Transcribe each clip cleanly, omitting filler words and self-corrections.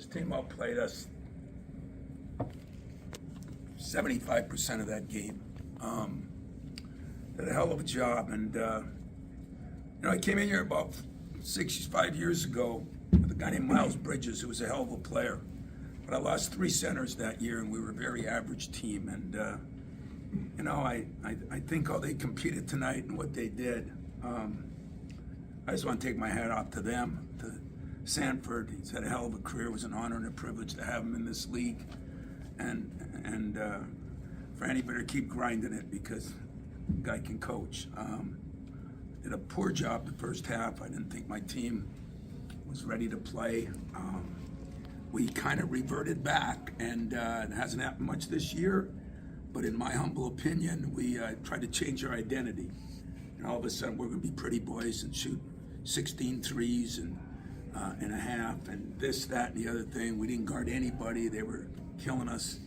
team outplayed us 75% of that game. Did a hell of a job, and I came in here about 65 years ago with a guy named Miles Bridges, who was a hell of a player. But I lost 3 centers that year, and we were a very average team. And I think how they competed tonight and what they did. I just want to take my hat off to them, to Sanford. He's had a hell of a career. It was an honor and a privilege to have him in this league. And Franny better keep grinding it, because the guy can coach. Did a poor job the first half. I didn't think my team was ready to play. We kind of reverted back, and it hasn't happened much this year. But in my humble opinion, we tried to change our identity. And all of a sudden, we're going to be pretty boys and shoot 16 threes and a half, and this, that, and the other thing. We didn't guard anybody. They were killing us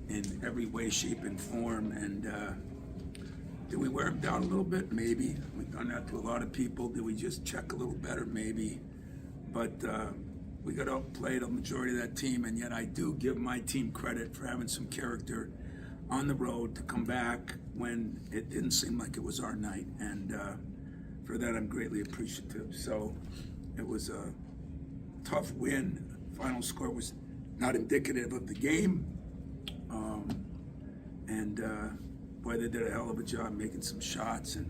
in every way, shape, and form. And did we wear them down a little bit? Maybe. We've done that to a lot of people. Did we just check a little better? Maybe. But we got outplayed a majority of that team, and yet I do give my team credit for having some character on the road to come back when it didn't seem like it was our night. And for that, I'm greatly appreciative. So it was a tough win. Final score was not indicative of the game. Boy, they did a hell of a job making some shots and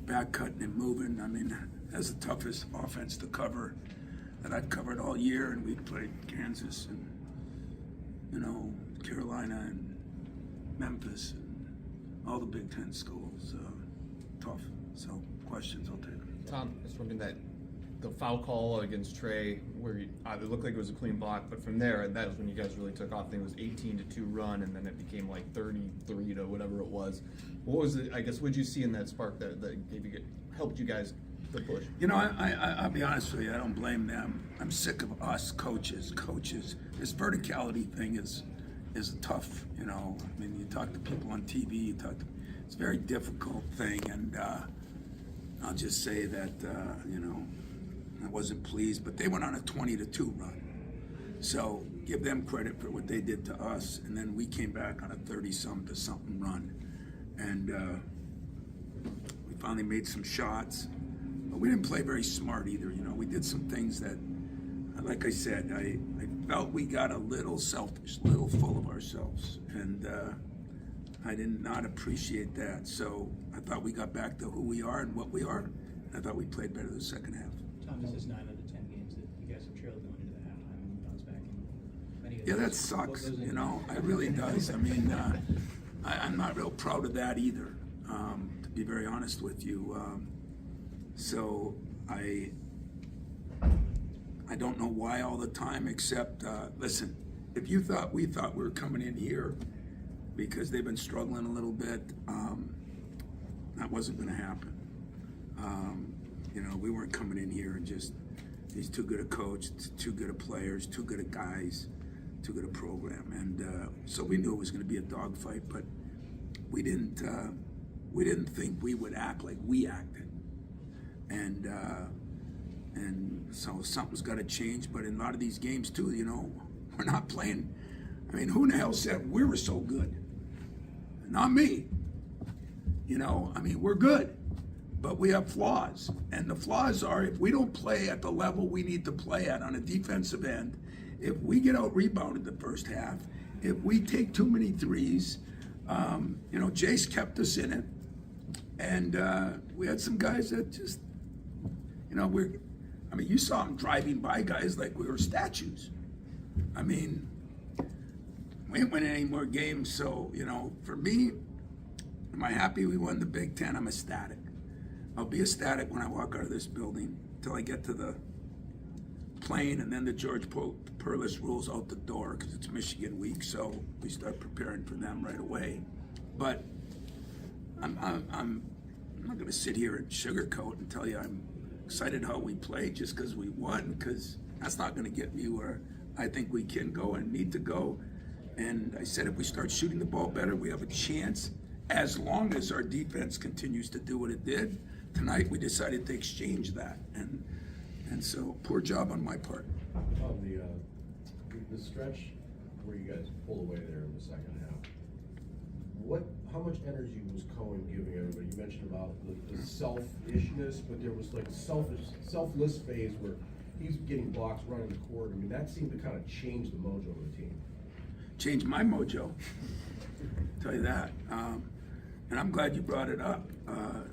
back cutting and moving. I mean, that's the toughest offense to cover that I've covered all year. And we played Kansas and, Carolina and Memphis and all the Big Ten schools. Tough. So, questions, I'll take them. Tom, I was wondering that the foul call against Trey, where it looked like it was a clean block, but from there, that was when you guys really took off. I think it was 18-2 run, and then it became like 33 to whatever it was. What was it? I guess, what did you see in that spark that helped you guys to push? I'll be honest with you. I don't blame them. I'm sick of us coaches. This verticality thing is tough. I mean, you talk to people on TV. It's a very difficult thing, and I'll just say that I wasn't pleased, but they went on a 20-2 run. So give them credit for what they did to us, and then we came back on a 30-something run, and we finally made some shots. But we didn't play very smart either. We did some things that, like I said, I felt we got a little selfish, a little full of ourselves, and I did not appreciate that. So I thought we got back to who we are and what we are, and I thought we played better the second half. Tom, this is 9 out of 10 games that you guys have trailed going into the halftime and bounce back. Yeah, that sucks. It really does. I mean, I'm not real proud of that either, to be very honest with you. So I don't know why all the time, except, listen, if we thought we were coming in here because they've been struggling a little bit, that wasn't going to happen. We weren't coming in here and just, he's too good a coach, too good of players, too good of guys, too good a program. And so we knew it was going to be a dogfight, but we didn't think we would act like we acted. And so something's got to change. But in a lot of these games too, we're not playing. I mean, who in the hell said we were so good? Not me. We're good, but we have flaws. And the flaws are, if we don't play at the level we need to play at on a defensive end, if we get out rebounded the first half, if we take too many threes, Jace kept us in it. And we had some guys that just, you saw them driving by guys like we were statues. We ain't winning any more games. So, for me, am I happy we won the Big Ten? I'm ecstatic. I'll be ecstatic when I walk out of this building until I get to the plane, and then the George Perlis rules out the door because it's Michigan week, so we start preparing for them right away. But I'm not going to sit here and sugarcoat and tell you I'm excited how we played just because we won, because that's not going to get me where I think we can go and need to go. And I said if we start shooting the ball better, we have a chance, as long as our defense continues to do what it did. Tonight we decided to exchange that, and so poor job on my part. On the the stretch where you guys pull away there in the second half, how much energy was Cohen giving everybody? You mentioned about the selfishness, but there was like a selfless phase where he's getting blocks running the court. I mean, that seemed to kind of change the mojo of the team. Changed my mojo. Tell you that. And I'm glad you brought it up,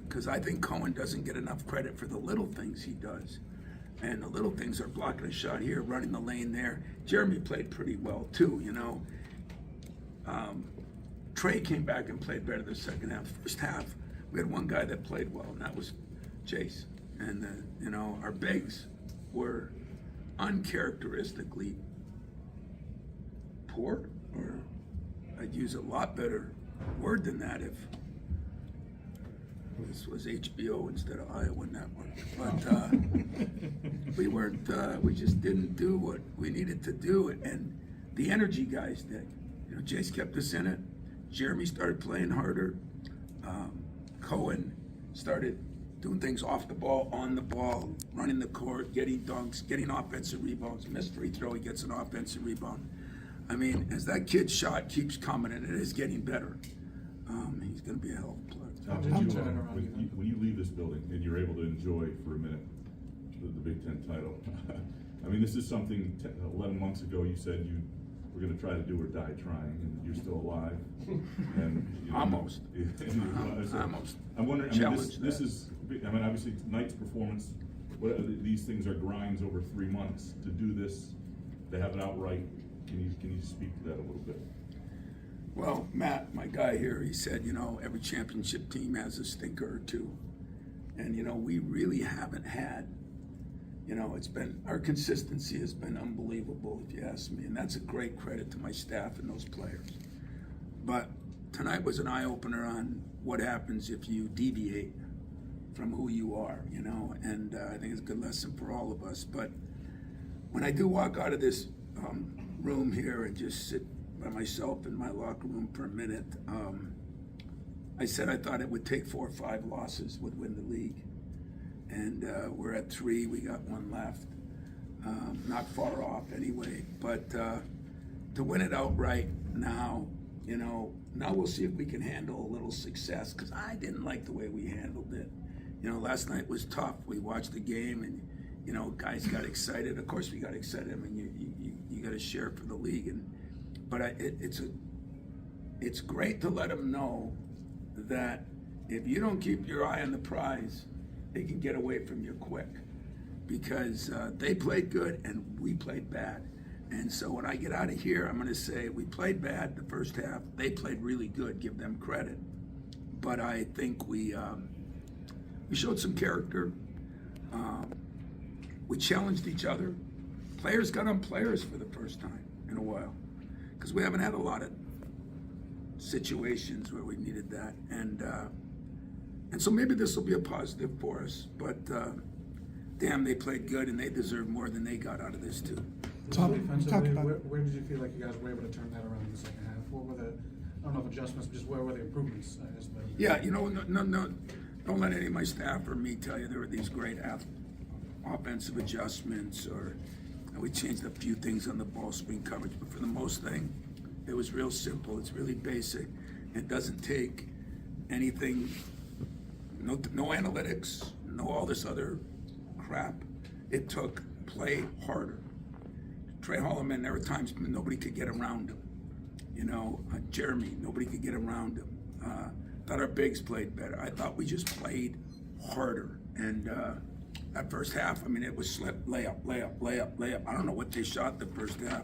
because I think Cohen doesn't get enough credit for the little things he does. And the little things are blocking a shot here, running the lane there. Jeremy played pretty well too, you know. Trey came back and played better the second half. First half, we had one guy that played well, and that was Chase. And you know, our bigs were uncharacteristically poor, or I'd use a lot better word than that if this was HBO instead of Iowa Network. But we weren't, we just didn't do what we needed to do, and the energy guys did. You know, Chase kept us in it. Jeremy started playing harder. Cohen started doing things off the ball, on the ball, running the court, getting dunks, getting offensive rebounds. Missed free throw, he gets an offensive rebound. I mean, as that kid's shot keeps coming, and it is getting better, he's going to be a hell of a player. Tom, when you leave this building and you're able to enjoy for a minute the Big Ten title, I mean, this is something 11 months ago you said you were going to try to do or die trying, and you're still alive. And, you know, Almost. So Almost. I'm wondering, I mean, this Challenge is, I mean, obviously tonight's performance, these things are grinds over 3 months. To do this, to have it outright, can you speak to that a little bit? Well, Matt, my guy here, he said, you know, every championship team has a stinker or two. And, you know, we really haven't had, you know, our consistency has been unbelievable, if you ask me. And that's a great credit to my staff and those players. But tonight was an eye-opener on what happens if you deviate from who you are, you know. And I think it's a good lesson for all of us. But when I do walk out of this room here and just sit by myself in my locker room for a minute, I said I thought it would take 4 or 5 losses would win the league. And we're at 3, we got 1 left. Not far off anyway, but to win it outright now, you know, now we'll see if we can handle a little success, because I didn't like the way we handled it. You know, last night was tough. We watched the game and, you know, guys got excited. Of course we got excited. I mean, you got to share for the league. But it's great to let them know that if you don't keep your eye on the prize, they can get away from you quick, because they played good and we played bad. And so when I get out of here, I'm going to say we played bad the first half. They played really good. Give them credit. But I think we showed some character. We challenged each other. Players got on players for the first time in a while, because we haven't had a lot of situations where we needed that. And so maybe this will be a positive for us. But damn, they played good, and they deserve more than they got out of this too. Defensively, where did you feel like you guys were able to turn that around in the second half? What were the, I don't know if adjustments, but just where were the improvements? Yeah, you know, no, don't let any of my staff or me tell you there were these great offensive adjustments, or we changed a few things on the ball screen coverage, but for the most thing, it was real simple. It's really basic. It doesn't take anything, no analytics, no all this other crap. It took play harder. Trey Holloman, there were times when nobody could get around him. You know, Jeremy, nobody could get around him. Thought our bigs played better. I thought we just played harder. And that first half, I mean, it was slip, layup. I don't know what they shot the first half.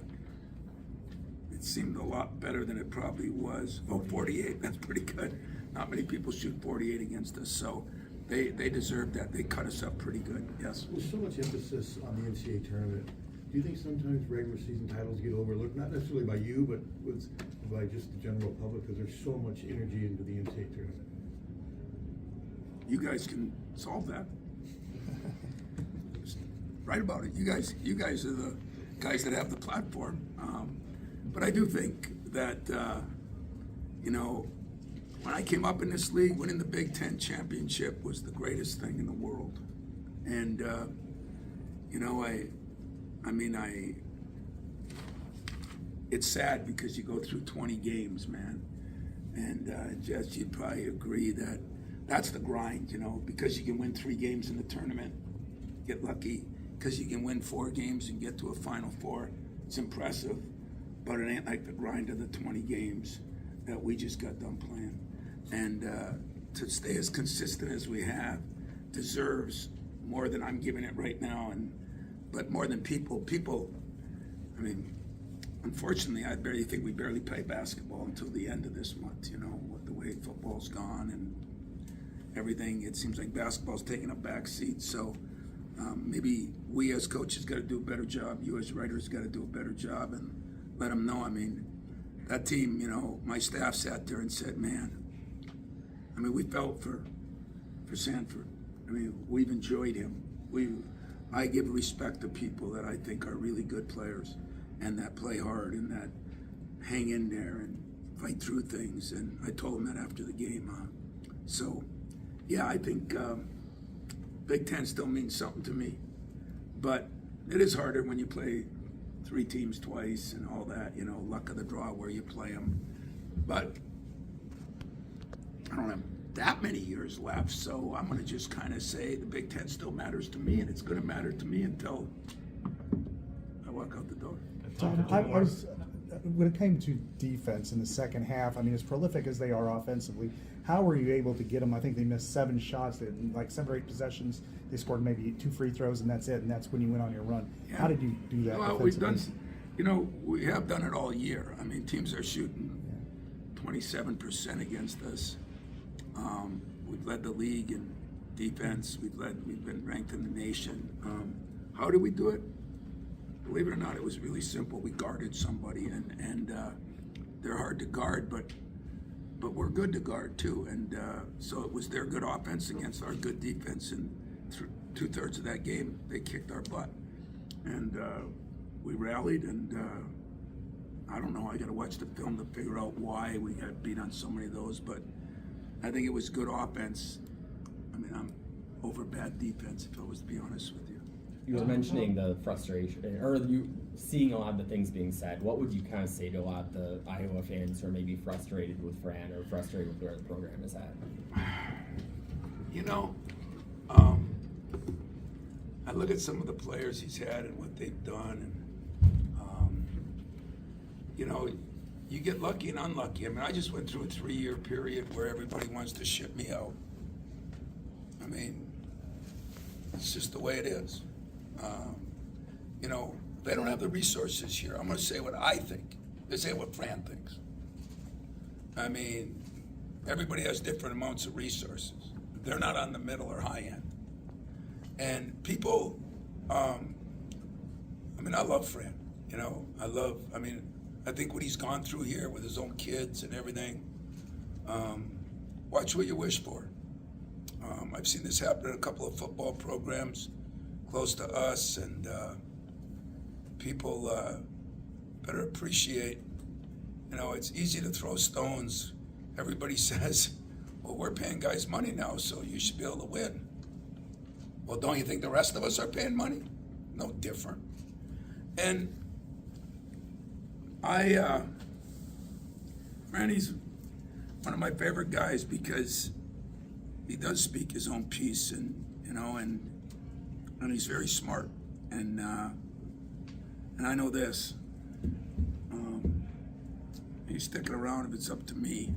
It seemed a lot better than it probably was. 48, that's pretty good. Not many people shoot 48 against us, so they deserved that. They cut us up pretty good, yes. With so much emphasis on the NCAA tournament, do you think sometimes regular season titles get overlooked, not necessarily by you, but by just the general public, because there's so much energy into the NCAA tournament? You guys can solve that. Write about it. You guys are the guys that have the platform. But I do think that, you know, when I came up in this league, winning the Big Ten championship was the greatest thing in the world. And, you know, it's sad because you go through 20 games, man. And Jess, you'd probably agree that that's the grind, you know, because you can win 3 games in the tournament, get lucky, because you can win 4 games and get to a Final Four. It's impressive, but it ain't like the grind of the 20 games that we just got done playing. And to stay as consistent as we have deserves more than I'm giving it right now, but more than people. I mean, unfortunately, I think we barely play basketball until the end of this month, you know, with the way football's gone and everything. It seems like basketball's taking a back seat. So maybe we as coaches got to do a better job. You as writers got to do a better job and let them know. I mean, that team, you know, my staff sat there and said, man, I mean, we felt for Sanford. I mean, we've enjoyed him. I give respect to people that I think are really good players and that play hard and that hang in there and fight through things. And I told them that after the game. So, yeah, I think Big Ten still means something to me. But it is harder when you play 3 teams twice and all that, you know, luck of the draw where you play them. But I don't have that many years left, so I'm going to just kind of say the Big Ten still matters to me, and it's going to matter to me until I walk out the door. Tom, I was, when it came to defense in the second half, I mean, as prolific as they are offensively, how were you able to get them? I think they missed 7 shots. They had like 7 or 8 possessions. They scored maybe 2 free throws, and that's it. And that's when you went on your run. Yeah. How did you do that? Well, we've done, you know, we have done it all year. I mean, teams are shooting 27% against us. We've led the league in defense. We've been ranked in the nation. How did we do it? Believe it or not, it was really simple. We guarded somebody, and they're hard to guard, but we're good to guard too. And so it was their good offense against our good defense, and 2/3 of that game they kicked our butt, and we rallied. And I don't know. I got to watch the film to figure out why we got beat on so many of those, but I think it was good offense. I mean, I'm over bad defense, if I was to be honest with you. You were mentioning the frustration, or you seeing a lot of the things being said. What would you kind of say to a lot of the Iowa fans who are maybe frustrated with Fran or frustrated with where the program is at? You know, I look at some of the players he's had and what they've done, and you know, you get lucky and unlucky. I mean, I just went through a 3-year period where everybody wants to ship me out. I mean, it's just the way it is. You know, they don't have the resources here. I'm going to say what I think. They say what Fran thinks. I mean, everybody has different amounts of resources. They're not on the middle or high end. And people, I mean, I love Fran. You know, I think what he's gone through here with his own kids and everything, watch what you wish for. I've seen this happen in a couple of football programs close to us, and people better appreciate, you know, it's easy to throw stones. Everybody says, well, we're paying guys money now, so you should be able to win. Well, don't you think the rest of us are paying money? No different. And Randy's one of my favorite guys because he does speak his own piece, and you know, and he's very smart, and I know this. He's sticking around if it's up to me,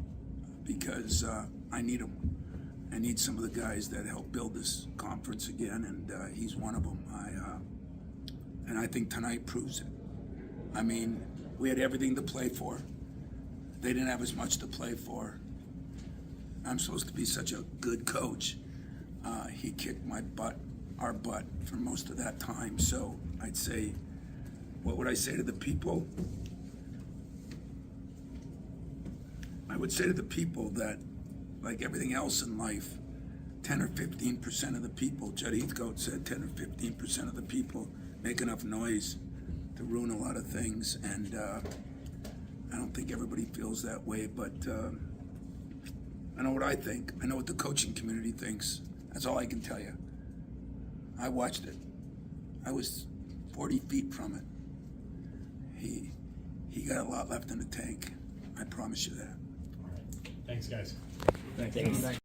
because I need him. I need some of the guys that helped build this conference again, and he's one of them. And I think tonight proves it. I mean, we had everything to play for. They didn't have as much to play for. I'm supposed to be such a good coach. He kicked our butt for most of that time. So I'd say, what would I say to the people? I would say to the people that, like everything else in life, 10 or 15% of the people, Judd Heathcote said 10 or 15% of the people make enough noise to ruin a lot of things, and I don't think everybody feels that way, but I know what I think. I know what the coaching community thinks. That's all I can tell you. I watched it. I was 40 feet from it. He you got a lot left in the tank. I promise you that. Thanks, guys. Thanks.